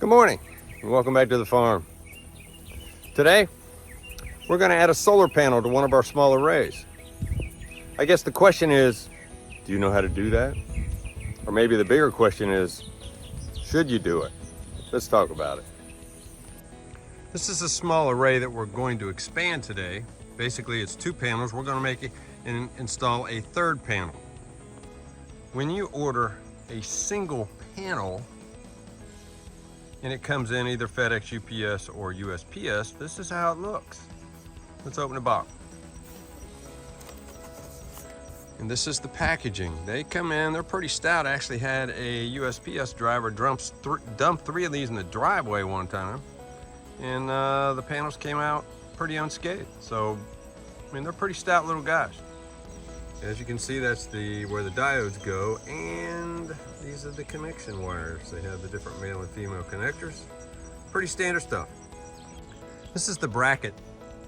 Good morning and welcome back to the farm. Today we're going to add a solar panel to one of our small arrays. I guess the question is, do you know how to do that? Or maybe the bigger question is, should you do it? Let's talk about it. This is a small array that we're going to expand today. Basically it's two panels. We're going to make it and install a third panel. When you order a single panel and it comes in either FedEx, UPS, or USPS, this is how it looks. Let's open the box. And this is the packaging. They come in, they're pretty stout. I actually had a USPS driver dump 3 of these in the driveway one time. And the panels came out pretty unscathed. So, I mean, they're pretty stout little guys. As you can see, that's where the diodes go, and these are the connection wires. They have the different male and female connectors. Pretty standard stuff. This is the bracket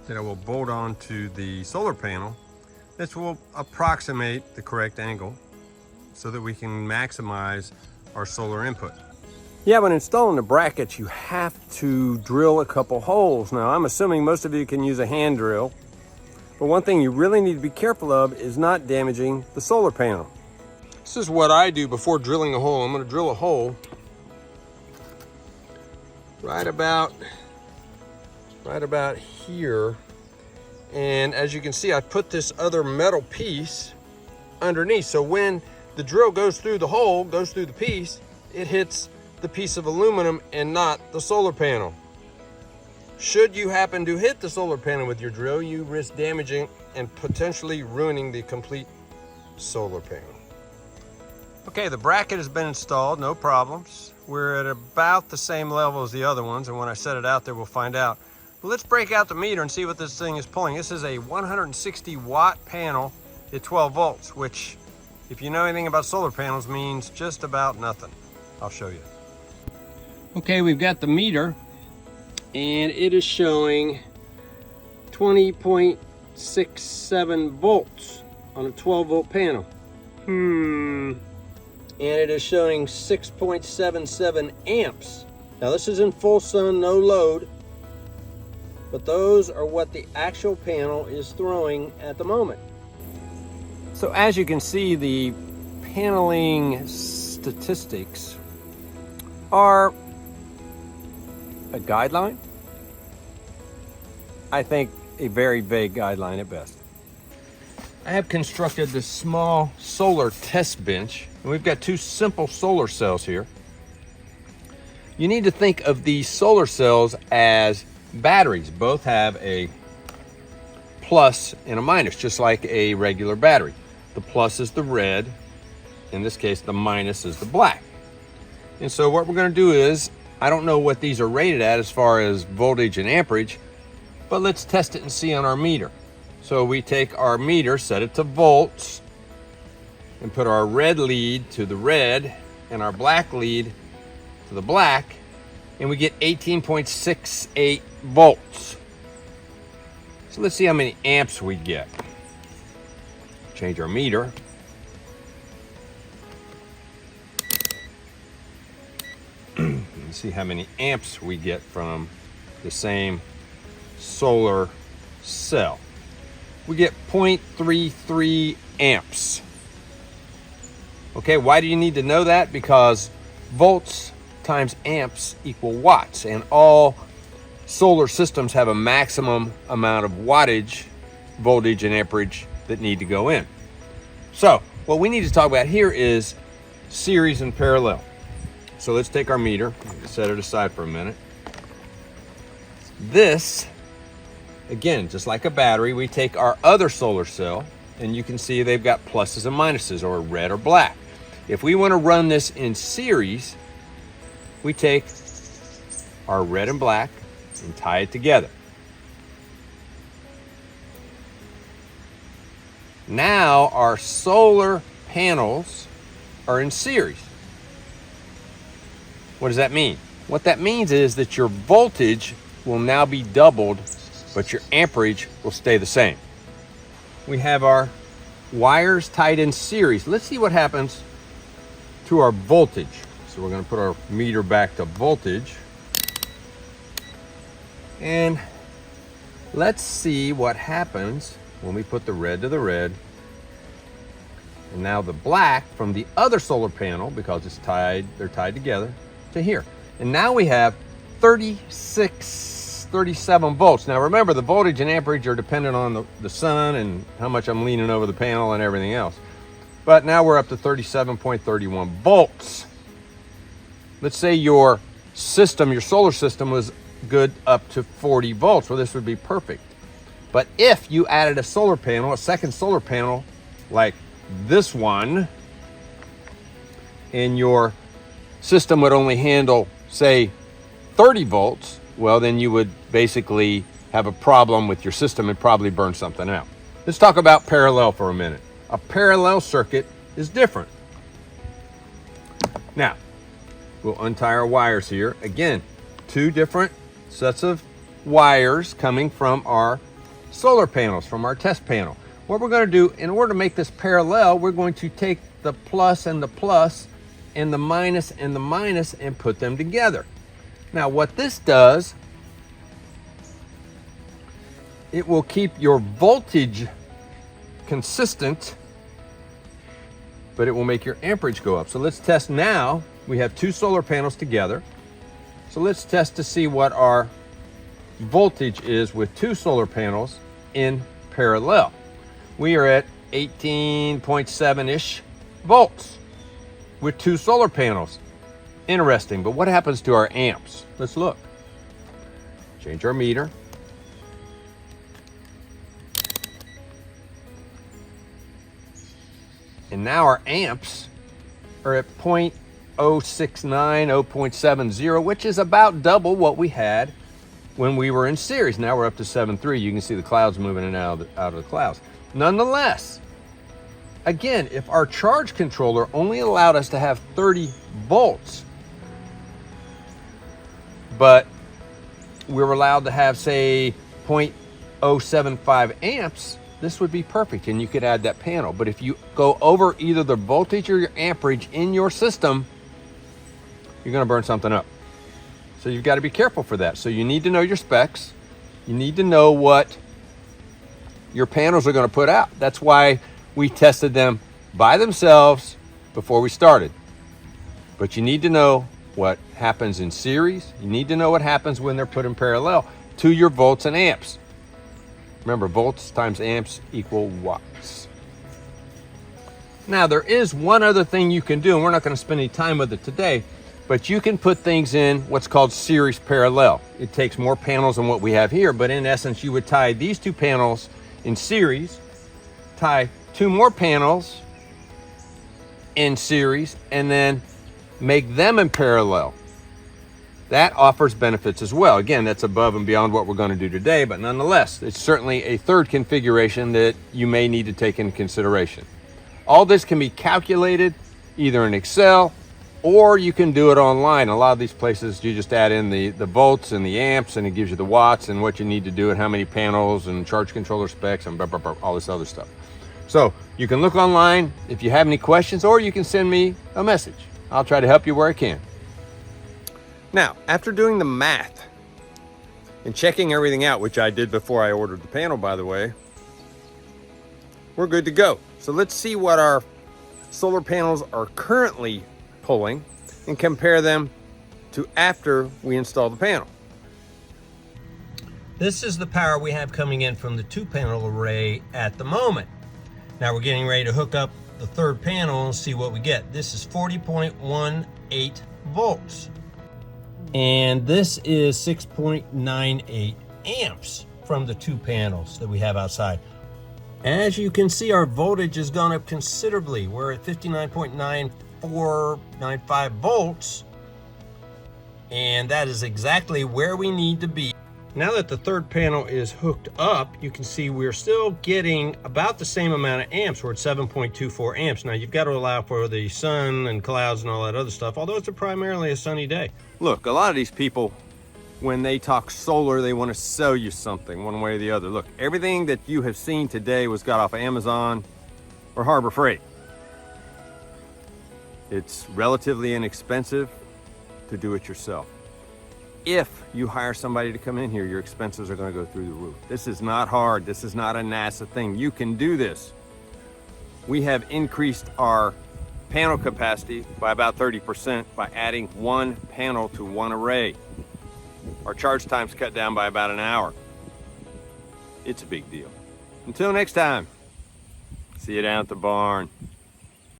that I will bolt on to the solar panel. This will approximate the correct angle so that we can maximize our solar input. Yeah, when installing the brackets, you have to drill a couple holes. Now, I'm assuming most of you can use a hand drill. But one thing you really need to be careful of is not damaging the solar panel. This is what I do before drilling a hole. I'm going to drill a hole right about here. And as you can see, I put this other metal piece underneath. So when the drill goes through the hole, goes through the piece, it hits the piece of aluminum and not the solar panel. Should you happen to hit the solar panel with your drill, you risk damaging and potentially ruining the complete solar panel. Okay, the bracket has been installed, no problems. We're at about the same level as the other ones, and when I set it out there, we'll find out. But let's break out the meter and see what this thing is pulling. This is a 160 watt panel at 12 volts, which, if you know anything about solar panels, means just about nothing. I'll show you. Okay, we've got the meter, and it is showing 20.67 volts on a 12 volt panel. And it is showing 6.77 amps. Now this is in full sun, no load, but those are what the actual panel is throwing at the moment. So as you can see, the paneling statistics are a guideline. I think a very vague guideline at best. I have constructed this small solar test bench, and we've got two simple solar cells here. You need to think of these solar cells as batteries. Both have a plus and a minus, just like a regular battery. The plus is the red. In this case, the minus is the black. And so what we're going to do is, I don't know what these are rated at as far as voltage and amperage, but let's test it and see on our meter. So we take our meter, set it to volts, and put our red lead to the red and our black lead to the black, and we get 18.68 volts. So let's see how many amps we get. Change our meter. See how many amps we get from the same solar cell. We get 0.33 amps. Okay, why do you need to know that? Because volts times amps equal watts, and all solar systems have a maximum amount of wattage, voltage, and amperage that need to go in. So what we need to talk about here is series and parallel. So let's take our meter, set it aside for a minute. This, again, just like a battery, we take our other solar cell, and you can see they've got pluses and minuses, or red or black. If we want to run this in series, we take our red and black and tie it together. Now our solar panels are in series. What does that mean? What that means is that your voltage will now be doubled, but your amperage will stay the same. We have our wires tied in series. Let's see what happens to our voltage. So we're going to put our meter back to voltage. And let's see what happens when we put the red to the red. And now the black from the other solar panel, because it's tied, they're tied together, to here. And now we have 37 volts. Now remember, the voltage and amperage are dependent on the sun and how much I'm leaning over the panel and everything else. But now we're up to 37.31 volts. Let's say your system, your solar system was good up to 40 volts. Well, this would be perfect. But if you added a solar panel, a second solar panel, like this one, and your system would only handle, say, 30 volts, well, then you would basically have a problem with your system and probably burn something out. Let's talk about parallel for a minute. A parallel circuit is different. Now, we'll untie our wires here. Again, two different sets of wires coming from our solar panels, from our test panel. What we're going to do, in order to make this parallel, we're going to take the plus and the plus and the minus and put them together. Now, what this does, it will keep your voltage consistent, but it will make your amperage go up. So let's test now. We have two solar panels together. So let's test to see what our voltage is with two solar panels in parallel. We are at 18.7-ish volts with two solar panels. Interesting, but what happens to our amps? Let's look. Change our meter. And now our amps are at 0.069, 0.70, which is about double what we had when we were in series. Now we're up to 7.3. You can see the clouds moving in and out of the clouds. Nonetheless, again, if our charge controller only allowed us to have 30 volts, but we were allowed to have, say, 0.075 amps, this would be perfect, and you could add that panel. But if you go over either the voltage or your amperage in your system, you're going to burn something up. So you've got to be careful for that. So you need to know your specs. You need to know what your panels are going to put out. That's why we tested them by themselves before we started. But you need to know what happens in series. You need to know what happens when they're put in parallel to your volts and amps. Remember, volts times amps equal watts. Now, there is one other thing you can do, and we're not going to spend any time with it today, but you can put things in what's called series parallel. It takes more panels than what we have here, but in essence, you would tie these two panels in series, tie two more panels in series, and then make them in parallel. That offers benefits as well. Again, that's above and beyond what we're going to do today, but nonetheless, it's certainly a third configuration that you may need to take into consideration. All this can be calculated either in Excel, or you can do it online. A lot of these places, you just add in the volts and the amps, and it gives you the watts and what you need to do and how many panels and charge controller specs and blah, blah, blah, all this other stuff. So you can look online if you have any questions, or you can send me a message. I'll try to help you where I can. Now, after doing the math and checking everything out, which I did before I ordered the panel, by the way, we're good to go. So let's see what our solar panels are currently pulling and compare them to after we install the panel. This is the power we have coming in from the 2-panel array at the moment. Now we're getting ready to hook up the third panel and see what we get. This is 40.18 volts. And this is 6.98 amps from the 2 panels that we have outside. As you can see, our voltage has gone up considerably. We're at 59.9495 volts, and that is exactly where we need to be. Now that the third panel is hooked up, you can see we're still getting about the same amount of amps. We're at 7.24 amps. Now you've got to allow for the sun and clouds and all that other stuff, although it's primarily a sunny day. Look, a lot of these people, when they talk solar, they want to sell you something one way or the other. Look, everything that you have seen today was got off of Amazon or Harbor Freight. It's relatively inexpensive to do it yourself. If you hire somebody to come in here, your expenses are going to go through the roof. This is not hard. This is not a NASA thing. You can do this. We have increased our panel capacity by about 30% by adding one panel to one array. Our charge time's cut down by about an hour. It's a big deal. Until next time, see you down at the barn.